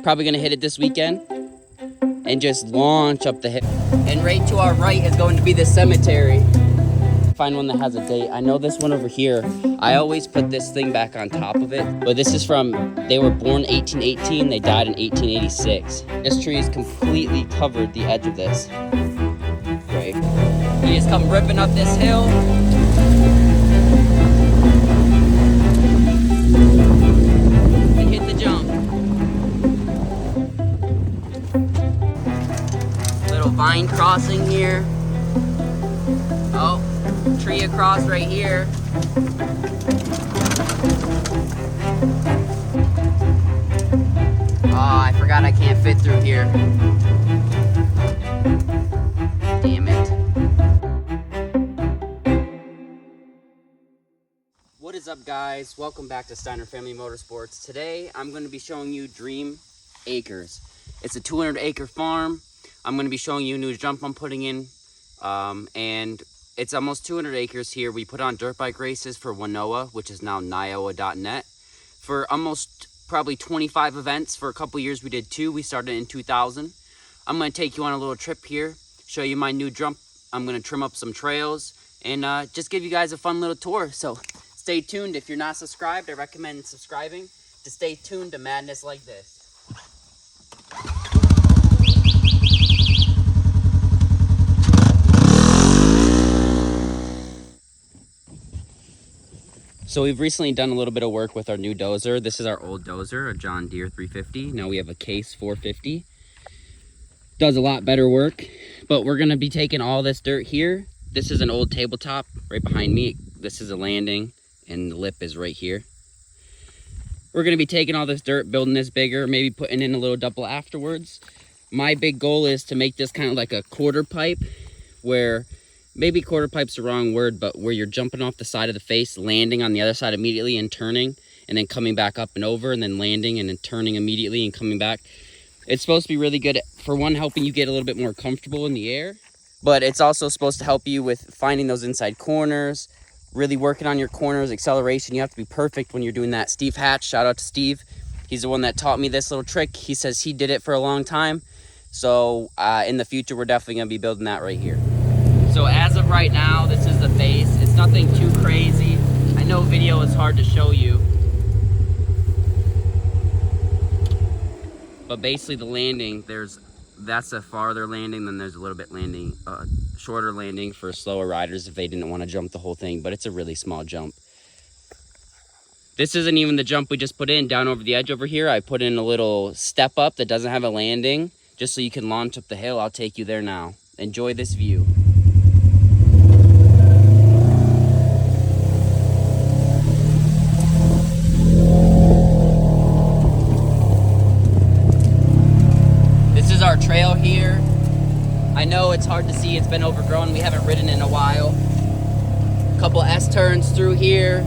Probably gonna hit it this weekend and just launch up the hill. And right to our right is going to be the cemetery. Find one that has a date. I know this one over here. I always put this thing back on top of it, but this is from, they were born 1818, they died in 1886. This tree is completely covered the edge of this. Great. You just come ripping up this hill. And hit the jump. Little vine crossing here. Oh. Tree across right here. Oh, I forgot I can't fit through here. Damn it. What is up, guys? Welcome back to Steiner Family Motorsports. Today, I'm going to be showing you Dream Acres. It's a 200-acre farm. I'm going to be showing you a new jump I'm putting in, and it's almost 200 acres here. We put on dirt bike races for Wanoa, which is now niowa.net, for almost probably 25 events. For a couple years, we did 2. We started in 2000. I'm going to take you on a little trip here, show you my new jump. I'm going to trim up some trails and just give you guys a fun little tour. So stay tuned. If you're not subscribed, I recommend subscribing to stay tuned to madness like this. So we've recently done a little bit of work with our new dozer. This is our old dozer, a John Deere 350. Now we have a Case 450. Does a lot better work, but we're gonna be taking all this dirt here. This is an old tabletop right behind me. This is a landing and the lip is right here. We're gonna be taking all this dirt, building this bigger, maybe putting in a little double afterwards. My big goal is to make this kind of like a quarter pipe, where maybe quarter pipe's the wrong word, but where you're jumping off the side of the face, landing on the other side immediately and turning, and then coming back up and over, and then landing and then turning immediately and coming back. It's supposed to be really good for one, helping you get a little bit more comfortable in the air, but it's also supposed to help you with finding those inside corners, really working on your corners, acceleration. You have to be perfect when you're doing that. Steve Hatch, shout out to Steve. He's the one that taught me this little trick. He says he did it for a long time. So in the future, we're definitely gonna be building that right here. So as of right now, this is the face. It's nothing too crazy. I know video is hard to show you, but basically the landing, that's a farther landing, then there's a little bit landing, shorter landing for slower riders if they didn't want to jump the whole thing, but it's a really small jump. This isn't even the jump we just put in. Down over the edge over here, I put in a little step up that doesn't have a landing, just so you can launch up the hill. I'll take you there now. Enjoy this view. Our trail here. I know it's hard to see, it's been overgrown. We haven't ridden in a while. A couple S-turns through here.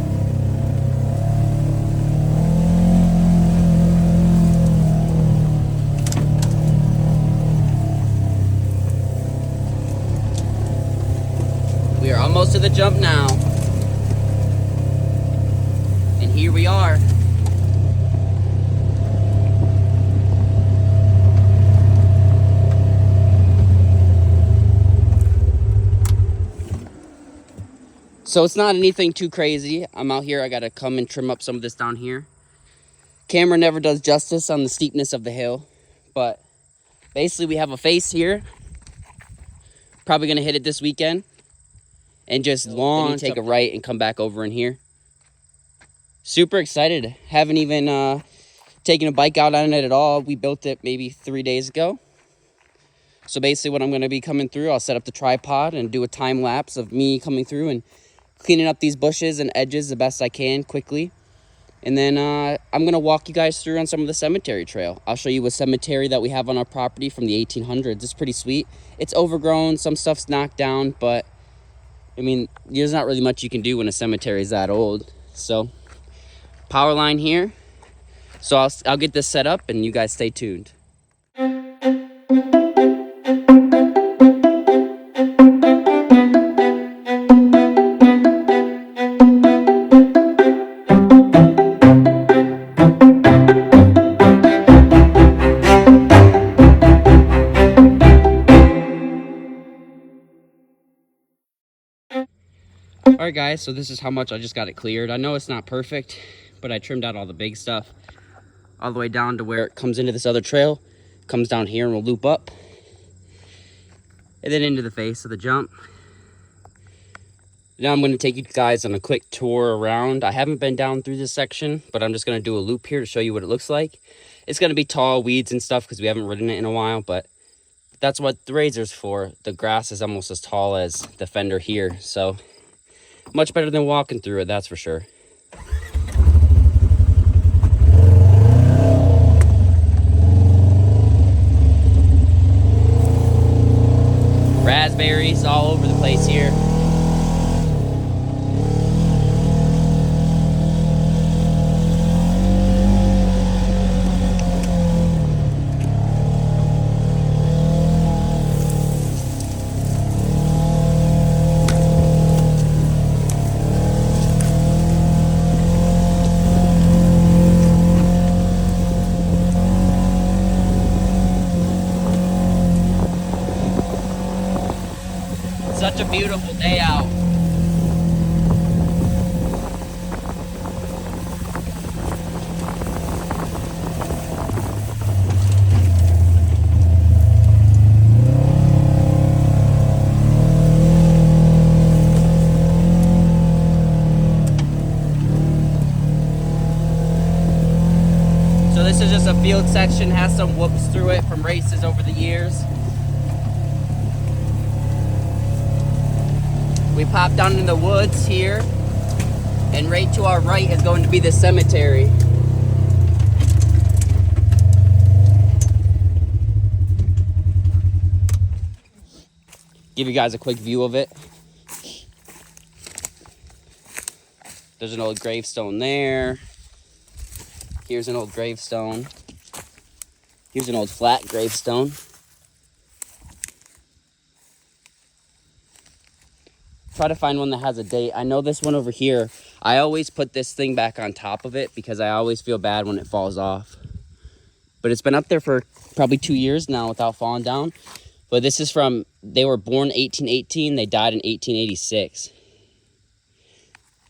We are almost to the jump now. And here we are. So it's not anything too crazy. I'm out here, I gotta come and trim up some of this down here. Camera never does justice on the steepness of the hill, but basically we have a face here. Probably gonna hit it this weekend and just launch, take a right and come back over in here. Super excited. Haven't even taken a bike out on it at all. We built it maybe 3 days ago. So basically what I'm gonna be coming through, I'll set up the tripod and do a time lapse of me coming through and cleaning up these bushes and edges the best I can quickly. And then I'm gonna walk you guys through on some of the cemetery trail. I'll show you a cemetery that we have on our property from the 1800s. It's pretty sweet. It's overgrown, some stuff's knocked down, but I mean, there's not really much you can do when a cemetery is that old. So, power line here. So I'll get this set up and you guys stay tuned. All right, guys, so this is how much I just got it cleared. I know it's not perfect, but I trimmed out all the big stuff all the way down to where it comes into this other trail, comes down here and we'll loop up, and then into the face of the jump. Now I'm going to take you guys on a quick tour around. I haven't been down through this section, but I'm just going to do a loop here to show you what it looks like. It's going to be tall weeds and stuff because we haven't ridden it in a while, but that's what the razor's for. The grass is almost as tall as the fender here, so much better than walking through it, that's for sure. Raspberries all over the place here. Such a beautiful day out. So this is just a field section, has some whoops through it from races over the years. We pop down in the woods here, and right to our right is going to be the cemetery. Give you guys a quick view of it. There's an old gravestone there. Here's an old gravestone. Here's an old flat gravestone. Try to find one that has a date. I know this one over here, I always put this thing back on top of it because I always feel bad when it falls off. But it's been up there for probably 2 years now without falling down. But this is from, they were born 1818, they died in 1886.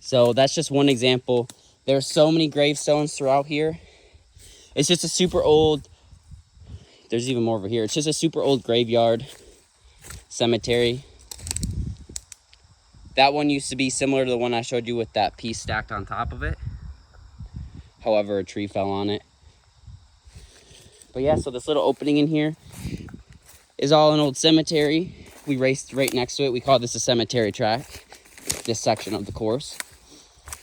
So that's just one example. There's so many gravestones throughout here. It's just a super old, there's even more over here. It's just a super old graveyard, cemetery. That one used to be similar to the one I showed you with that piece stacked on top of it. However, a tree fell on it. But yeah, so this little opening in here is all an old cemetery. We raced right next to it. We call this a cemetery track, this section of the course.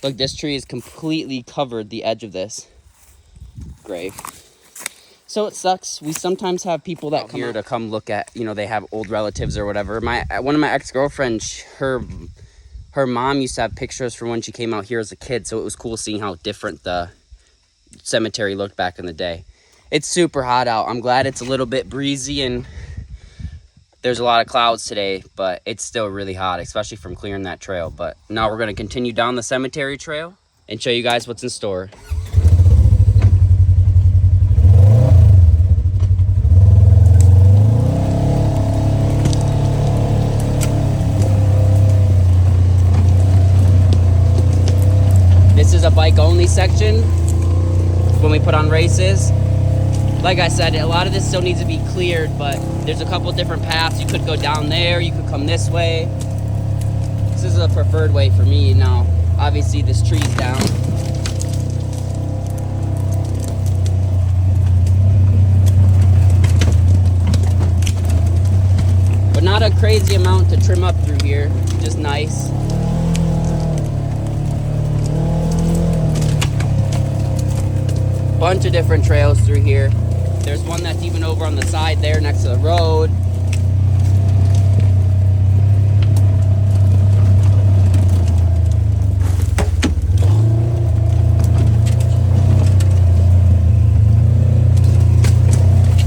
Look, this tree is completely covered the edge of this grave. So it sucks. We sometimes have people that come here to come look at, you know, they have old relatives or whatever. One of my ex-girlfriends, her mom used to have pictures from when she came out here as a kid, so it was cool seeing how different the cemetery looked back in the day. It's super hot out. I'm glad it's a little bit breezy and there's a lot of clouds today, but it's still really hot, especially from clearing that trail. But now we're going to continue down the cemetery trail and show you guys what's in store. This is a bike only section when we put on races. Like I said, a lot of this still needs to be cleared, but there's a couple different paths. You could go down there, you could come this way. This is a preferred way for me now. Obviously this tree's down. But not a crazy amount to trim up through here, just nice. Bunch of different trails through here. There's one that's even over on the side there next to the road.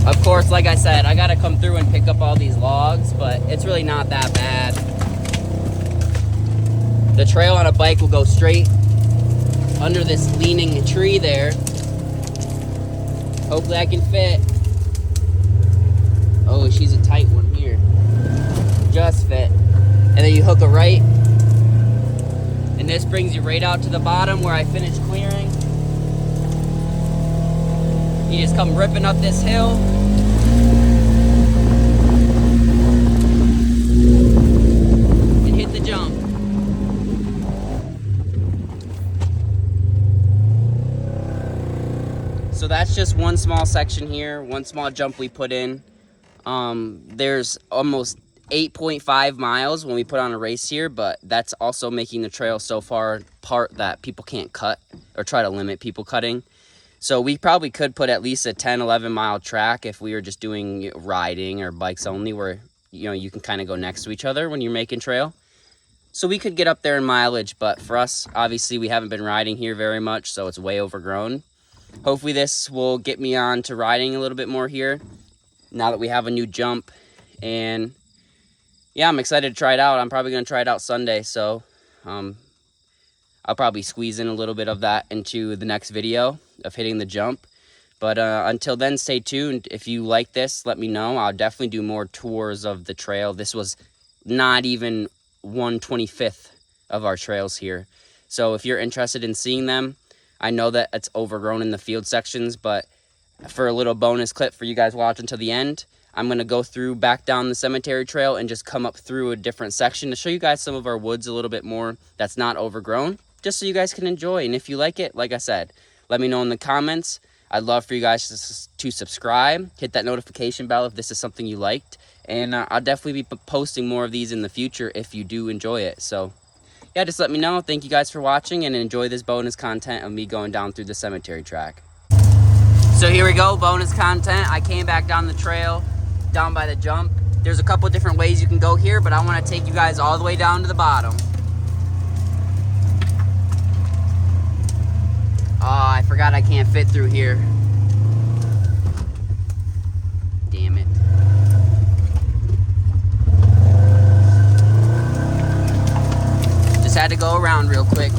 Of course, like I said, I gotta come through and pick up all these logs, but it's really not that bad. The trail on a bike will go straight under this leaning tree there. Hopefully I can fit. Oh, she's a tight one here. Just fit. And then you hook a right. this brings you right out to the bottom where I finished clearing. You just come ripping up this hill. And hit the jump. So that's just one small section here, one small jump we put in. There's almost 8.5 miles when we put on a race here, but that's also making the trail so far apart that people can't cut or try to limit people cutting. So we probably could put at least a 10-11 mile track if we were just doing riding or bikes only, where you can kind of go next to each other when you're making trail. So we could get up there in mileage, but for us, obviously we haven't been riding here very much, so it's way overgrown. Hopefully this will get me on to riding a little bit more here now that we have a new jump. And yeah, I'm excited to try it out. I'm probably going to try it out Sunday, so I'll probably squeeze in a little bit of that into the next video of hitting the jump. But until then, stay tuned. If you like this, let me know. I'll definitely do more tours of the trail. This was not even 1/25th of our trails here. So if you're interested in seeing them, I know that it's overgrown in the field sections, but for a little bonus clip for you guys watch until the end, I'm going to go through back down the cemetery trail and just come up through a different section to show you guys some of our woods a little bit more that's not overgrown, just so you guys can enjoy. And if you like it, like I said, let me know in the comments. I'd love for you guys to subscribe, hit that notification bell if this is something you liked, and I'll definitely be posting more of these in the future if you do enjoy it. So yeah, just let me know. Thank you guys for watching, and enjoy this bonus content of me going down through the cemetery track. So here we go, bonus content. I came back down the trail, down by the jump. There's a couple different ways you can go here, but I want to take you guys all the way down to the bottom. Oh, I forgot I can't fit through here. Damn it. Just had to go around real quick.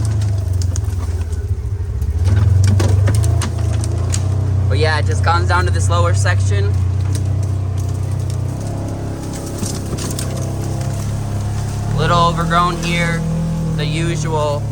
But yeah, it just comes down to this lower section. A little overgrown here, the usual.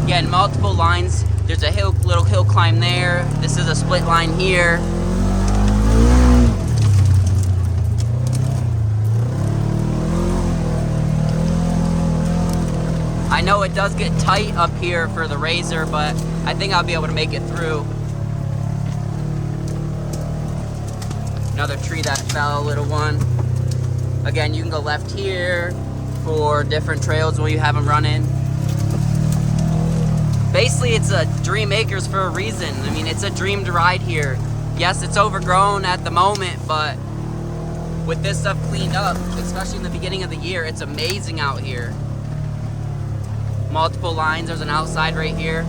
Again, multiple lines. There's a little hill climb there. This is a split line here. I know it does get tight up here for the razor, but I think I'll be able to make it through. Another tree that fell, a little one. Again, you can go left here for different trails where you have them running. Basically, it's a dream acres for a reason. I mean, it's a dream to ride here. Yes, it's overgrown at the moment, but with this stuff cleaned up, especially in the beginning of the year, it's amazing out here. Multiple lines. There's an outside right here.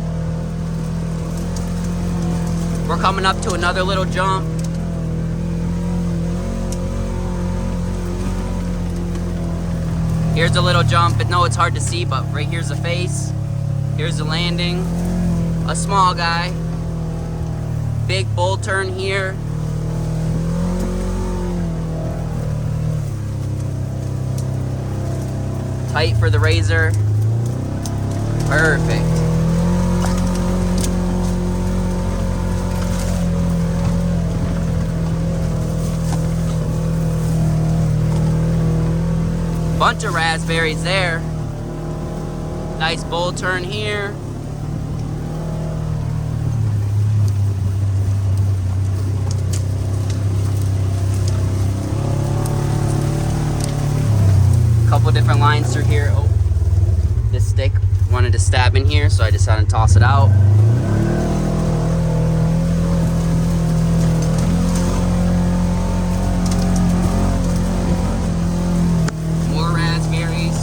We're coming up to another little jump. Here's a little jump. I know it's hard to see, but right here's the face. Here's the landing. A small guy. Big bull turn here. Tight for the razor. Perfect. Bunch of raspberries there. Nice bull turn here. Couple different lines through here. Oh, this stick wanted to stab in here, so I decided to toss it out. More raspberries.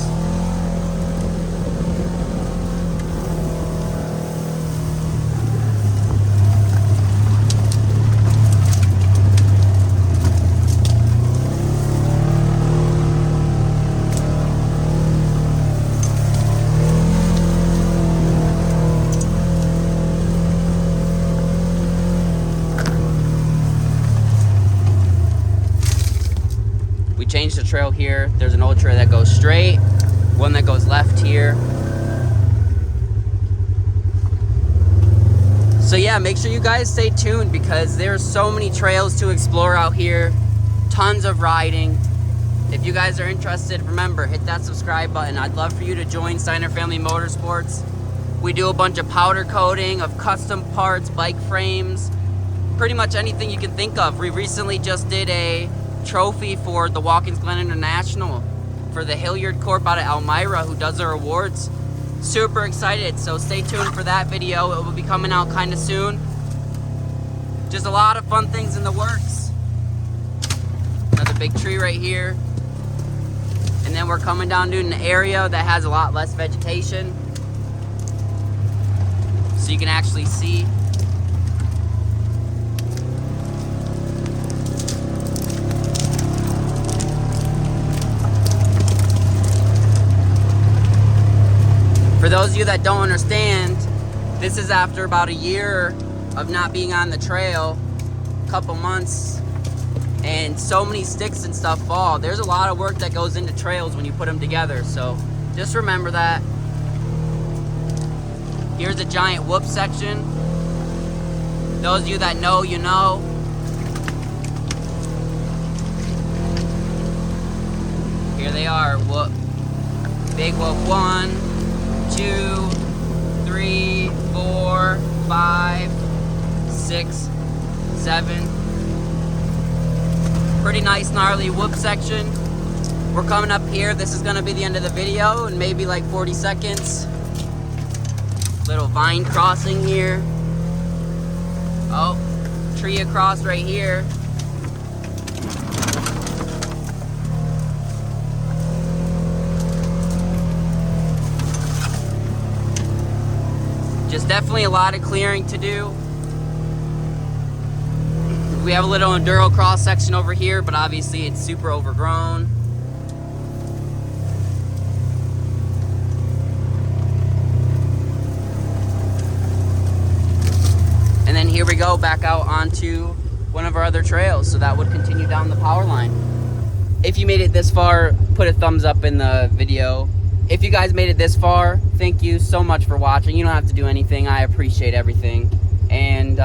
We changed the trail here. There's an old trail that goes straight, one that goes left here. So yeah, make sure you guys stay tuned because there's so many trails to explore out here. Tons of riding. If you guys are interested, remember, hit that subscribe button. I'd love for you to join Steiner Family Motorsports. We do a bunch of powder coating of custom parts, bike frames, pretty much anything you can think of. We recently just did a trophy for the Watkins Glen International for the Hilliard Corp out of Elmira, who does our awards. Super excited, so stay tuned for that video. It will be coming out kind of soon. Just a lot of fun things in the works. Another big tree right here. And then we're coming down to an area that has a lot less vegetation, so you can actually see. For those of you that don't understand, this is after about a year of not being on the trail, a couple months, and so many sticks and stuff fall. There's a lot of work that goes into trails when you put them together, so just remember that. Here's a giant whoop section. Those of you that know, you know. Here they are, whoop. Big whoop 1, 2, 3, 4, 5, 6, 7. Pretty nice gnarly whoop section. We're coming up here. This is gonna be the end of the video in maybe like 40 seconds. Little vine crossing here. Oh, tree across right here. Just definitely a lot of clearing to do. We have a little enduro cross section over here, but obviously it's super overgrown. And then here we go back out onto one of our other trails, so that would continue down the power line. If you made it this far, put a thumbs up in the video. If you guys made it this far, thank you so much for watching. You don't have to do anything. I appreciate everything. And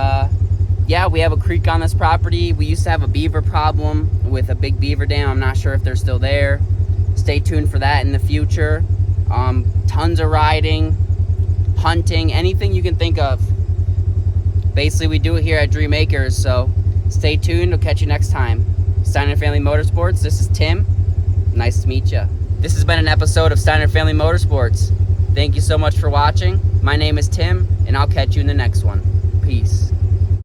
yeah, we have a creek on this property. We used to have a beaver problem with a big beaver dam. I'm not sure if they're still there. Stay tuned for that in the future. Tons of riding, hunting, anything you can think of. Basically, we do it here at Dream Acres, so stay tuned. We'll catch you next time. Steiner Family Motorsports, this is Tim. Nice to meet you. This has been an episode of Steiner Family Motorsports. Thank you so much for watching. My name is Tim, and I'll catch you in the next one. Peace.